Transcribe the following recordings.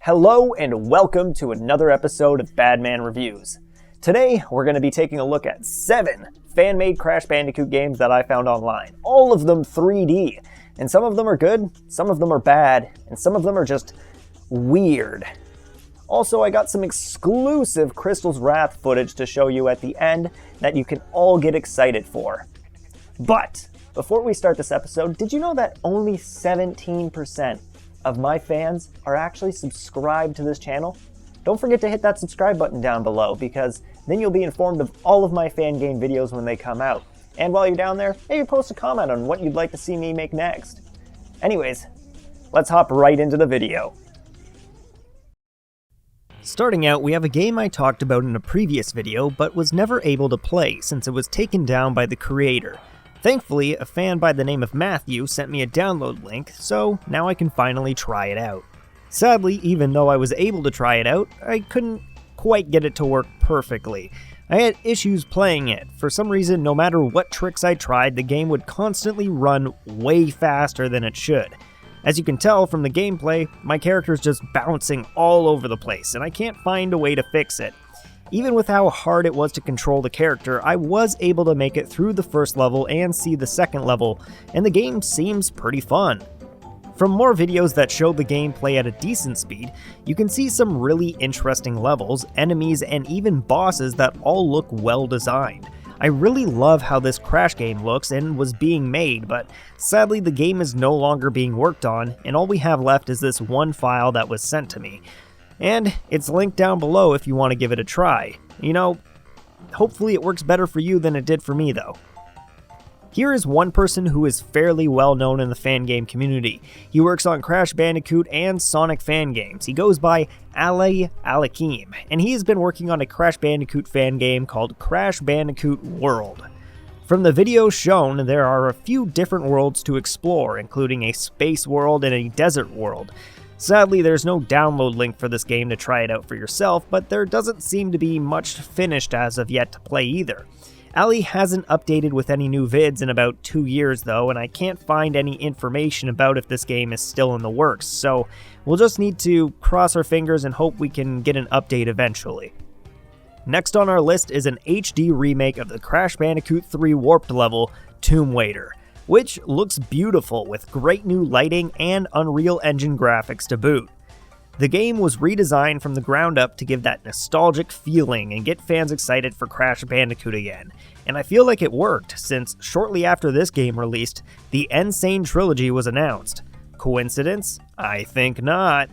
Hello and welcome to another episode of Badman Reviews. Today we're going to be taking a look at 7 fan-made Crash Bandicoot games that I found online. All of them 3D, and some of them are good, some of them are bad, and some of them are just weird. Also, I got some exclusive Crystal's Wrath footage to show you at the end that you can all get excited for. But before we start this episode, did you know that only 17% of my fans are actually subscribed to this channel? Don't forget to hit that subscribe button down below, because then you'll be informed of all of my fan game videos when they come out. And while you're down there, maybe post a comment on what you'd like to see me make next. Anyways, let's hop right into the video. Starting out, we have a game I talked about in a previous video, but was never able to play since it was taken down by the creator. Thankfully, a fan by the name of Matthew sent me a download link, so now I can finally try it out. Sadly, even though I was able to try it out, I couldn't quite get it to work perfectly. I had issues playing it. For some reason, no matter what tricks I tried, the game would constantly run way faster than it should. As you can tell from the gameplay, my character's just bouncing all over the place, and I can't find a way to fix it. Even with how hard it was to control the character, I was able to make it through the first level and see the second level, and the game seems pretty fun. From more videos that show the gameplay at a decent speed, you can see some really interesting levels, enemies, and even bosses that all look well designed. I really love how this Crash game looks and was being made, but sadly the game is no longer being worked on, and all we have left is this one file that was sent to me. And it's linked down below if you want to give it a try. You know, hopefully it works better for you than it did for me though. Here is one person who is fairly well known in the fan game community. He works on Crash Bandicoot and Sonic fan games. He goes by Ali Alakim, and he has been working on a Crash Bandicoot fan game called Crash Bandicoot World. From the videos shown, there are a few different worlds to explore, including a space world and a desert world. Sadly, there's no download link for this game to try it out for yourself, but there doesn't seem to be much finished as of yet to play either. Ali hasn't updated with any new vids in about 2 years though, and I can't find any information about if this game is still in the works, so we'll just need to cross our fingers and hope we can get an update eventually. Next on our list is an HD remake of the Crash Bandicoot 3 warped level, Tomb Wairter, which looks beautiful with great new lighting and Unreal Engine graphics to boot. The game was redesigned from the ground up to give that nostalgic feeling and get fans excited for Crash Bandicoot again, and I feel like it worked, since shortly after this game released, the Insane Trilogy was announced. Coincidence? I think not.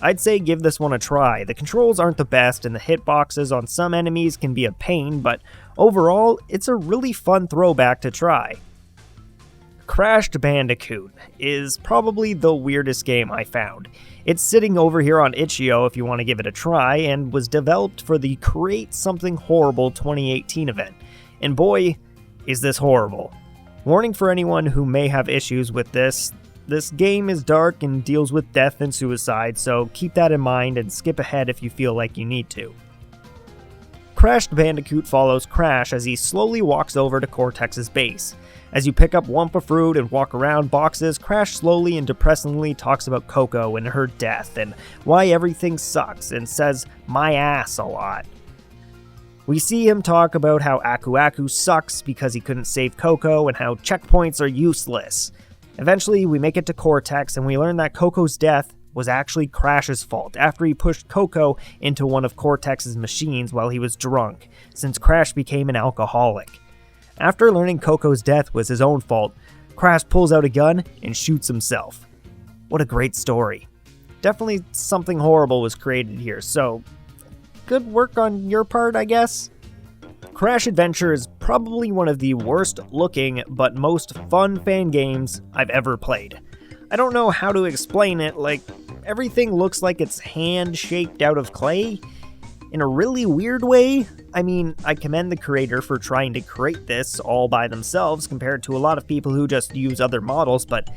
I'd say give this one a try. The controls aren't the best and the hitboxes on some enemies can be a pain, but overall, it's a really fun throwback to try. Crash Bandicoot is probably the weirdest game I found. It's sitting over here on itch.io if you want to give it a try, and was developed for the Create Something Horrible 2018 event. And boy, is this horrible. Warning for anyone who may have issues with this game is dark and deals with death and suicide, so keep that in mind and skip ahead if you feel like you need to. Crash Bandicoot follows Crash as he slowly walks over to Cortex's base. As you pick up Wumpa Fruit and walk around boxes, Crash slowly and depressingly talks about Coco and her death and why everything sucks, and says "my ass" a lot. We see him talk about how Aku Aku sucks because he couldn't save Coco and how checkpoints are useless. Eventually, we make it to Cortex and we learn that Coco's death was actually Crash's fault after he pushed Coco into one of Cortex's machines while he was drunk, since Crash became an alcoholic. After learning Coco's death was his own fault, Crash pulls out a gun and shoots himself. What a great story. Definitely something horrible was created here, so good work on your part, I guess. Crash Adventure is probably one of the worst looking but most fun fan games I've ever played. I don't know how to explain it, like everything looks like it's hand-shaped out of clay in a really weird way. I mean, I commend the creator for trying to create this all by themselves compared to a lot of people who just use other models, but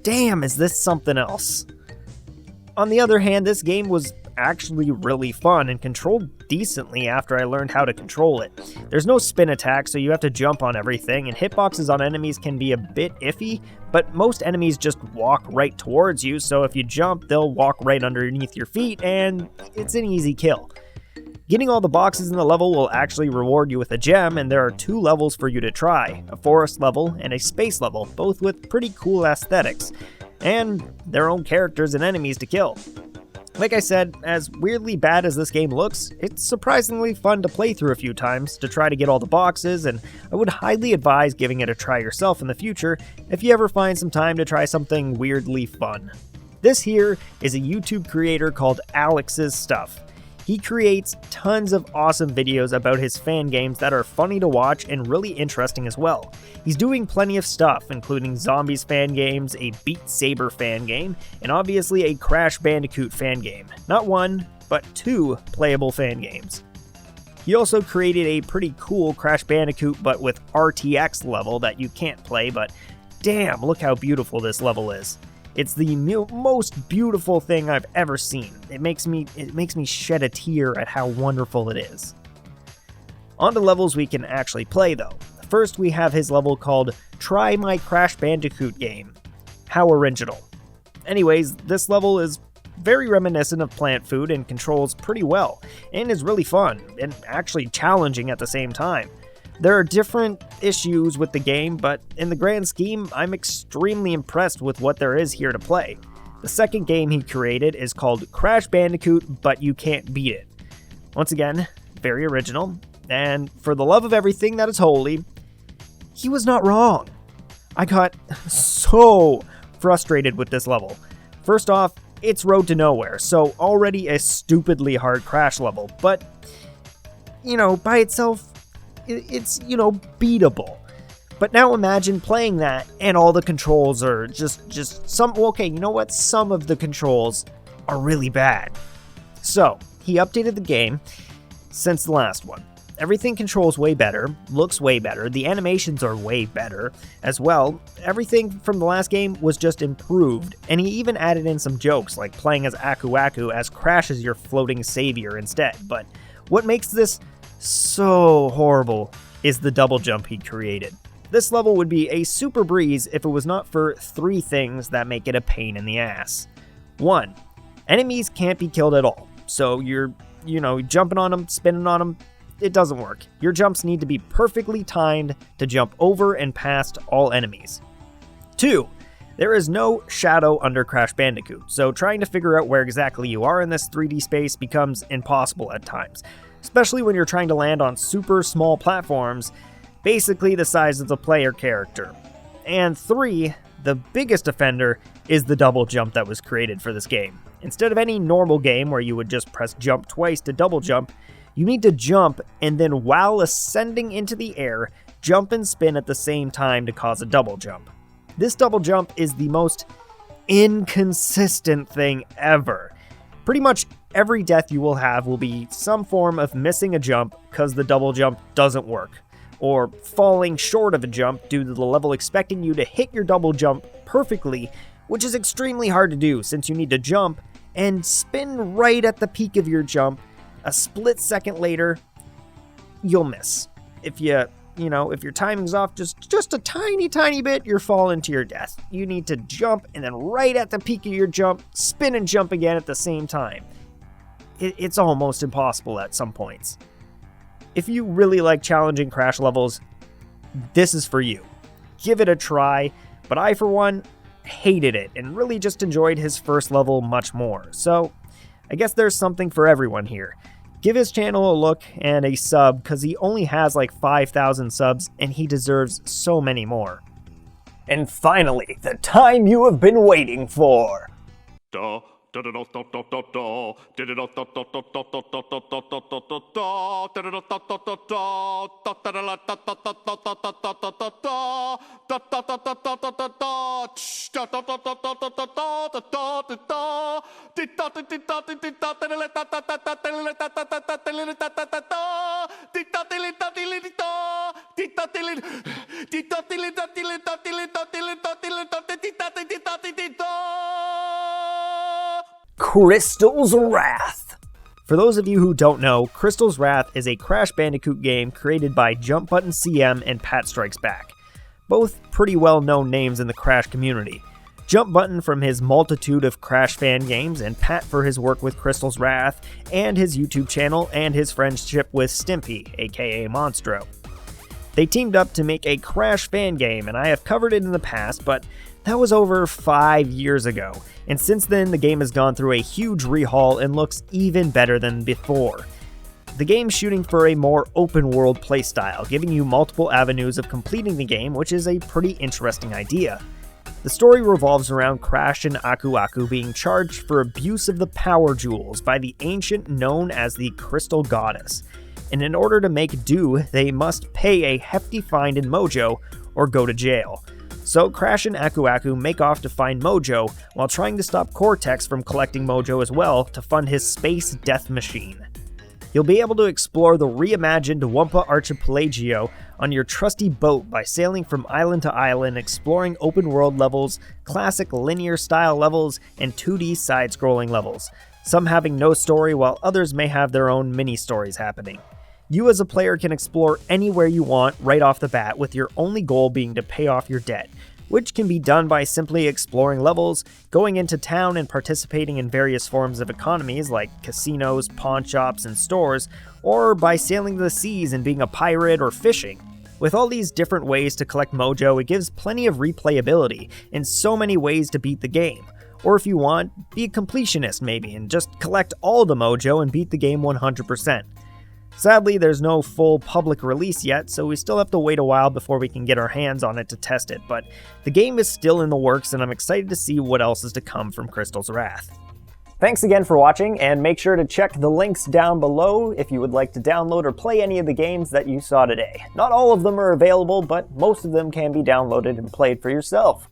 damn, is this something else. On the other hand, this game was actually really fun and controlled decently after I learned how to control it. There's no spin attack, so you have to jump on everything, and hitboxes on enemies can be a bit iffy, but most enemies just walk right towards you, so if you jump, they'll walk right underneath your feet, and it's an easy kill. Getting all the boxes in the level will actually reward you with a gem, and there are 2 levels for you to try, a forest level and a space level, both with pretty cool aesthetics, and their own characters and enemies to kill. Like I said, as weirdly bad as this game looks, it's surprisingly fun to play through a few times to try to get all the boxes, and I would highly advise giving it a try yourself in the future if you ever find some time to try something weirdly fun. This here is a YouTube creator called Alex's Stuff. He creates tons of awesome videos about his fan games that are funny to watch and really interesting as well. He's doing plenty of stuff, including Zombies fan games, a Beat Saber fan game, and obviously a Crash Bandicoot fan game. Not 1, but 2 playable fan games. He also created a pretty cool Crash Bandicoot but with RTX level that you can't play, but damn, look how beautiful this level is. It's the most beautiful thing I've ever seen. It makes me shed a tear at how wonderful it is. On to levels we can actually play though. First we have his level called Try My Crash Bandicoot Game. How original. Anyways, this level is very reminiscent of Plant Food and controls pretty well, and is really fun, and actually challenging at the same time. There are different issues with the game, but in the grand scheme, I'm extremely impressed with what there is here to play. The second game he created is called Crash Bandicoot, but You Can't Beat It. Once again, very original, and for the love of everything that is holy, he was not wrong. I got so frustrated with this level. First off, it's Road to Nowhere, so already a stupidly hard crash level, but, by itself, it's, beatable. But now imagine playing that and all the controls are just some, okay, you know what? Some of the controls are really bad. So, he updated the game since the last one. Everything controls way better, looks way better, the animations are way better as well. Everything from the last game was just improved, and he even added in some jokes like playing as Aku Aku as Crash as your floating savior instead. But what makes this so horrible is the double jump he created. This level would be a super breeze if it was not for 3 things that make it a pain in the ass. 1. Enemies can't be killed at all, so you're, jumping on them, spinning on them, it doesn't work. Your jumps need to be perfectly timed to jump over and past all enemies. 2. There is no shadow under Crash Bandicoot, so trying to figure out where exactly you are in this 3D space becomes impossible at times, especially when you're trying to land on super small platforms, basically the size of the player character. And 3, the biggest offender is the double jump that was created for this game. Instead of any normal game where you would just press jump twice to double jump, you need to jump and then while ascending into the air, jump and spin at the same time to cause a double jump. This double jump is the most inconsistent thing ever. Pretty much every death you will have will be some form of missing a jump because the double jump doesn't work, or falling short of a jump due to the level expecting you to hit your double jump perfectly, which is extremely hard to do since you need to jump and spin right at the peak of your jump. A split second later, you'll miss. If your timing's off just a tiny bit, you're falling to your death. You need to jump and then right at the peak of your jump, spin and jump again at the same time. It's almost impossible at some points. If you really like challenging crash levels, this is for you. Give it a try, but I, for one, hated it and really just enjoyed his first level much more. So, I guess there's something for everyone here. Give his channel a look and a sub, because he only has like 5,000 subs and he deserves so many more. And finally, the time you have been waiting for. Crystal's Wrath. For those of you who don't know, Crystal's Wrath is a Crash Bandicoot game created by Jump Button CM and Pat Strikes Back, both pretty well-known names in the Crash community. Jump Button from his multitude of Crash fan games, and Pat for his work with Crystal's Wrath, and his YouTube channel, and his friendship with Stimpy, aka Monstro. They teamed up to make a Crash fan game, and I have covered it in the past, but that was over 5 years ago, and since then the game has gone through a huge rehaul and looks even better than before. The game's shooting for a more open-world playstyle, giving you multiple avenues of completing the game, which is a pretty interesting idea. The story revolves around Crash and Aku Aku being charged for abuse of the power jewels by the ancient known as the Crystal Goddess, and in order to make do, they must pay a hefty fine in Mojo or go to jail. So Crash and Aku Aku make off to find Mojo while trying to stop Cortex from collecting Mojo as well to fund his space death machine. You'll be able to explore the reimagined Wumpa Archipelago on your trusty boat by sailing from island to island, exploring open-world levels, classic linear-style levels, and 2D side-scrolling levels, some having no story while others may have their own mini-stories happening. You as a player can explore anywhere you want right off the bat, with your only goal being to pay off your debt, which can be done by simply exploring levels, going into town and participating in various forms of economies like casinos, pawn shops, and stores, or by sailing the seas and being a pirate or fishing. With all these different ways to collect Mojo, it gives plenty of replayability and so many ways to beat the game. Or if you want, be a completionist maybe and just collect all the Mojo and beat the game 100%. Sadly, there's no full public release yet, so we still have to wait a while before we can get our hands on it to test it, but the game is still in the works and I'm excited to see what else is to come from Crystal's Wrath. Thanks again for watching, and make sure to check the links down below if you would like to download or play any of the games that you saw today. Not all of them are available, but most of them can be downloaded and played for yourself.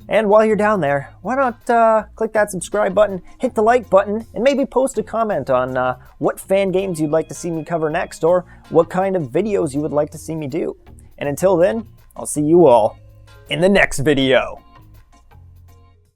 And while you're down there, why not click that subscribe button, hit the like button, and maybe post a comment on what fan games you'd like to see me cover next, or what kind of videos you would like to see me do. And until then, I'll see you all in the next video.